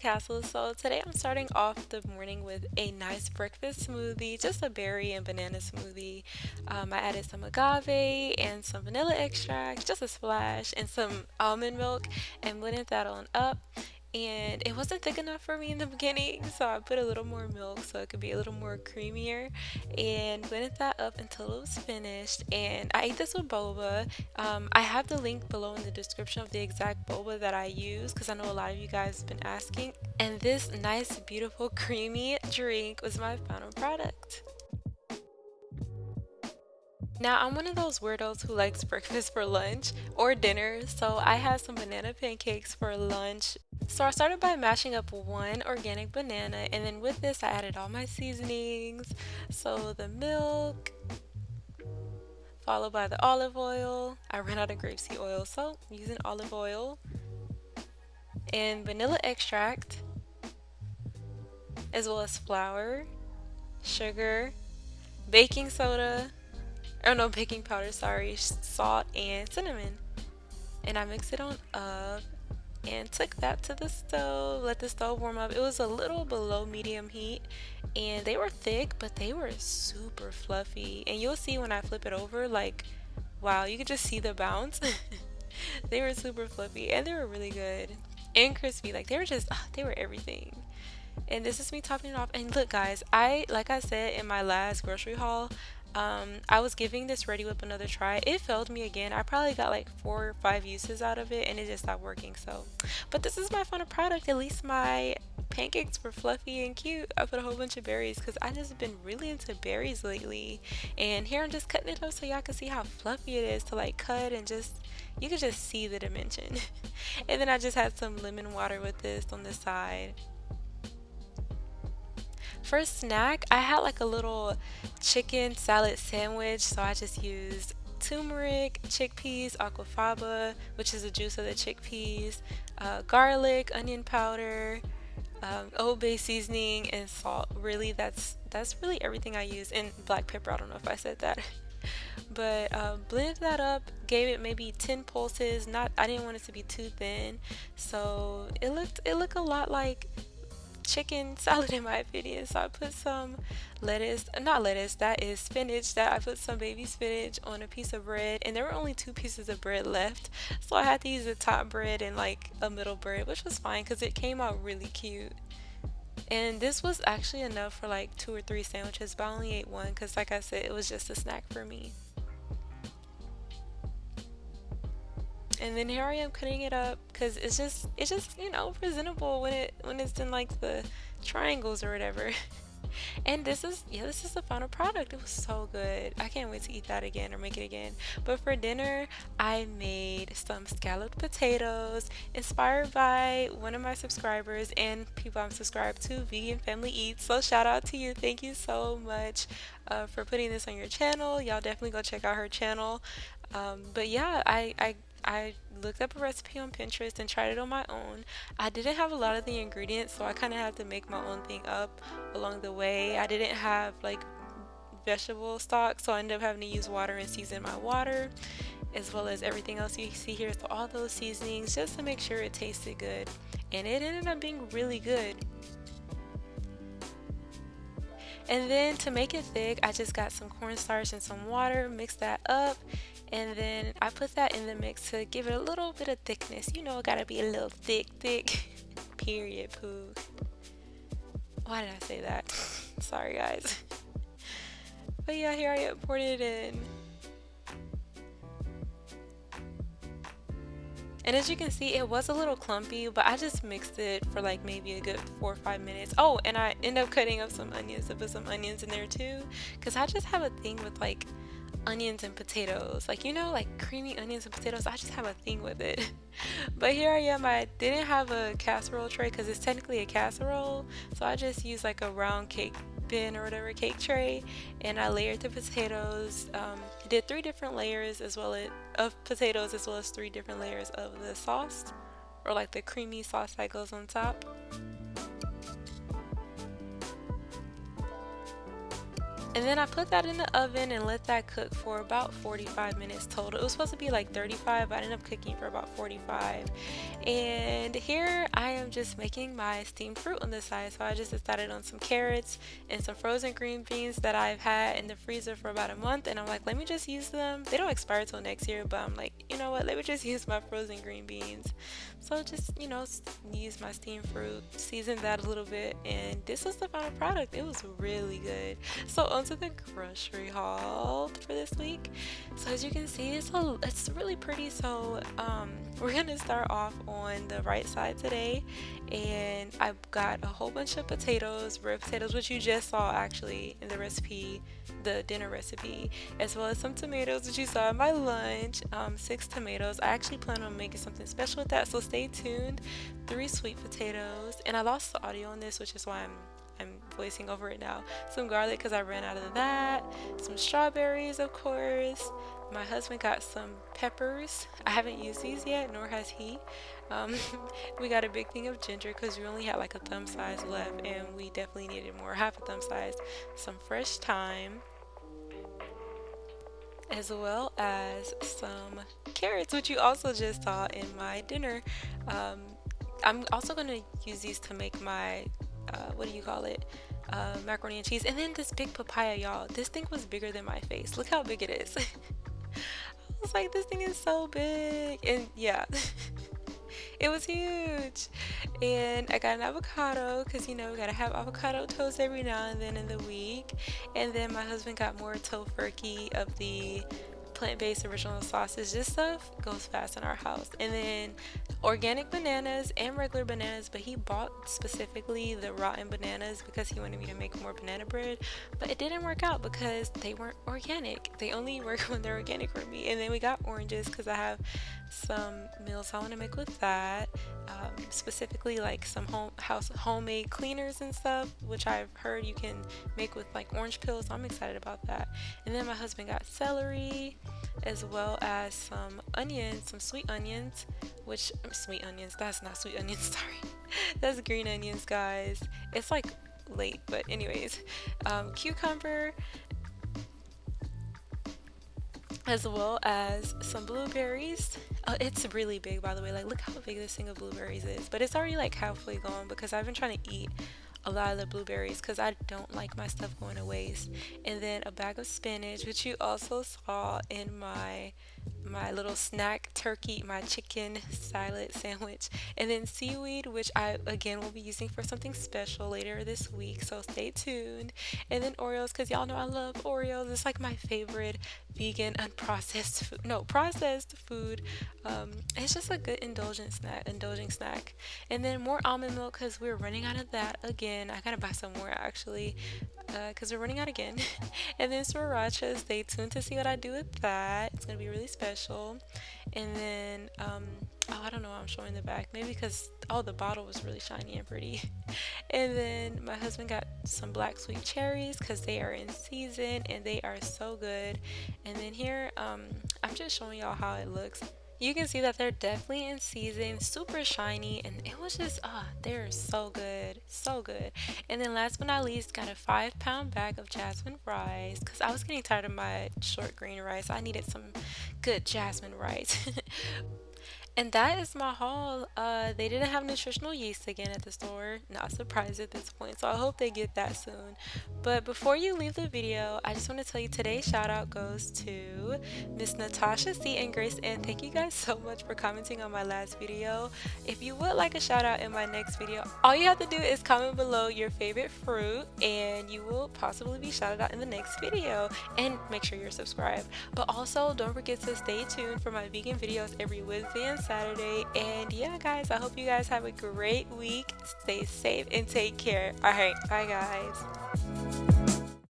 Castle. So today I'm starting off the morning with a nice breakfast smoothie, just a berry and banana smoothie. I added some agave and some vanilla extract, just a splash, and some almond milk, and blended that on up. And it wasn't thick enough for me in the beginning, so I put a little more milk so it could be a little more creamier, and blended that up until it was finished. And I ate this with boba. I have the link below in the description of the exact boba that I use because I know a lot of you guys have been asking. And this nice, beautiful, creamy drink was my final product. Now, I'm one of those weirdos who likes breakfast for lunch or dinner, so I had some banana pancakes for lunch. So I started by mashing up one organic banana, and then with this, I added all my seasonings. So the milk, followed by the olive oil. I ran out of grapeseed oil, so I'm using olive oil and vanilla extract, as well as flour, sugar, baking soda, or no, baking powder, sorry, salt, and cinnamon. And I mixed it on up and took that to the stove, let the stove warm up. It was a little below medium heat, and they were thick, but they were super fluffy. And you'll see when I flip it over, like, wow, you could just see the bounce. They were super fluffy, and they were really good and crispy. Like, they were just, they were everything. And this is me topping it off. And look, guys, like I said in my last grocery haul, I was giving this Ready Whip another try. It failed me again. I probably got like 4 or 5 uses out of it, and it just stopped working. So, but this is my final product. At least my pancakes were fluffy and cute. I put a whole bunch of berries because I just been really into berries lately. And here I'm just cutting it up so y'all can see how fluffy it is to like cut, and just you can just see the dimension. And then I just had some lemon water with this on the side. For a snack, I had like a little chicken salad sandwich, so I just used turmeric, chickpeas, aquafaba, which is the juice of the chickpeas, garlic, onion powder, Old Bay seasoning, and salt. Really, that's really everything I use. And black pepper. I don't know if I said that. But blended that up, gave it maybe 10 pulses. Not, I didn't want it to be too thin, so it looked a lot like chicken salad in my opinion. So I put some lettuce, not lettuce, that is spinach, that I put some baby spinach on a piece of bread, and there were only 2 pieces of bread left, so I had to use the top bread and like a middle bread, which was fine because it came out really cute. And this was actually enough for like 2 or 3 sandwiches, but I only ate one because like I said, it was just a snack for me. And then here I am cutting it up because it's just presentable when it's in like the triangles or whatever. And this is the final product. It was so good. I can't wait to eat that again or make it again. But for dinner, I made some scalloped potatoes inspired by one of my subscribers and people I'm subscribed to, Vegan Family Eats. So shout out to you. Thank you so much for putting this on your channel. Y'all definitely go check out her channel. But yeah, I looked up a recipe on Pinterest and tried it on my own. I didn't have a lot of the ingredients, so I kind of had to make my own thing up along the way. I didn't have like vegetable stock, so I ended up having to use water and season my water, as well as everything else you see here. So all those seasonings just to make sure it tasted good, and it ended up being really good. And then to make it thick, I just got some cornstarch and some water, mixed that up, and then I put that in the mix to give it a little bit of thickness. You know, it gotta be a little thick, thick. Period, poo. Why did I say that? Sorry, guys. But yeah, here I poured it in. And as you can see, it was a little clumpy, but I just mixed it for like maybe a good 4 or 5 minutes. Oh, and I ended up cutting up some onions to put some onions in there too, because I just have a thing with like onions and potatoes. Like, like creamy onions and potatoes. I just have a thing with it. But here I am. I didn't have a casserole tray because it's technically a casserole. So I just used like a round cake bin or whatever cake tray, and I layered the potatoes. Did 3 different layers of potatoes, as well as 3 different layers of the sauce, or like the creamy sauce that goes on top. And then I put that in the oven and let that cook for about 45 minutes total. It was supposed to be like 35, but I ended up cooking for about 45. And here I am just making my steamed fruit on the side. So I just decided on some carrots and some frozen green beans that I've had in the freezer for about a month. And I'm like, let me just use them. They don't expire till next year, but I'm like, you know what? Let me just use my frozen green beans. So just, use my steamed fruit, season that a little bit, and this was the final product. It was really good. So onto the grocery haul for this week. So as you can see, it's really pretty. So we're gonna start off on the right side today, and I've got a whole bunch of potatoes, red potatoes, which you just saw actually in the recipe, the dinner recipe, as well as some tomatoes that you saw in my lunch. 6 tomatoes. I actually plan on making something special with that, so stay tuned. 3 sweet potatoes, and I lost the audio on this, which is why I'm voicing over it now. Some garlic because I ran out of that. Some strawberries, of course. My husband got some peppers. I haven't used these yet, nor has he. Um, we got a big thing of ginger because we only had like a thumb size left, and we definitely needed more, half a thumb size. Some fresh thyme, as well as some carrots, which you also just saw in my dinner. Um, I'm also going to use these to make my, what do you call it? Macaroni and cheese. And then this big papaya, y'all. This thing was bigger than my face. Look how big it is. I was like, this thing is so big. And yeah, it was huge. And I got an avocado because, we gotta have avocado toast every now and then in the week. And then my husband got more tofurkey of the plant-based original sauces. This stuff goes fast in our house. And then organic bananas and regular bananas, but he bought specifically the rotten bananas because he wanted me to make more banana bread, but it didn't work out because they weren't organic. They only work when they're organic for me. And then we got oranges because I have some meals I want to make with that, specifically like some homemade cleaners and stuff, which I've heard you can make with like orange peels. So I'm excited about that. And then my husband got celery, as well as some onions, some sweet onions, which sweet onions, that's not sweet onions, sorry. That's green onions, guys. It's like late, but anyways, cucumber, as well as some blueberries. It's really big, by the way. Like, look how big this thing of blueberries is. But it's already like halfway gone because I've been trying to eat a lot of the blueberries because I don't like my stuff going to waste. And then a bag of spinach, which you also saw in my little snack turkey, my chicken salad sandwich. And then seaweed, which I again will be using for something special later this week, so stay tuned. And then Oreos, because y'all know I love Oreos. It's like my favorite vegan unprocessed food, no, processed food. It's just a good indulging snack. And then more almond milk because we're running out of that again. I gotta buy some more actually, because we're running out again. And then sriracha, stay tuned to see what I do with that. It's gonna be really special. And then oh, I don't know why I'm showing the back, maybe because the bottle was really shiny and pretty. And then my husband got some black sweet cherries because they are in season and they are so good. And then here I'm just showing y'all how it looks. You can see that they're definitely in season, super shiny, and it was just, they're so good, so good. And then last but not least, got a 5-pound bag of jasmine rice because I was getting tired of my short green rice. I needed some good jasmine rice. And that is my haul. They didn't have nutritional yeast again at the store. Not surprised at this point, so I hope they get that soon. But before you leave the video, I just want to tell you today's shout out goes to Miss Natasha C and Grace, and thank you guys so much for commenting on my last video. If you would like a shout out in my next video, all you have to do is comment below your favorite fruit and you will possibly be shouted out in the next video. And make sure you're subscribed. But also don't forget to stay tuned for my vegan videos every Wednesday and Saturday. And yeah, guys, I hope you guys have a great week. Stay safe and take care. All right, bye guys.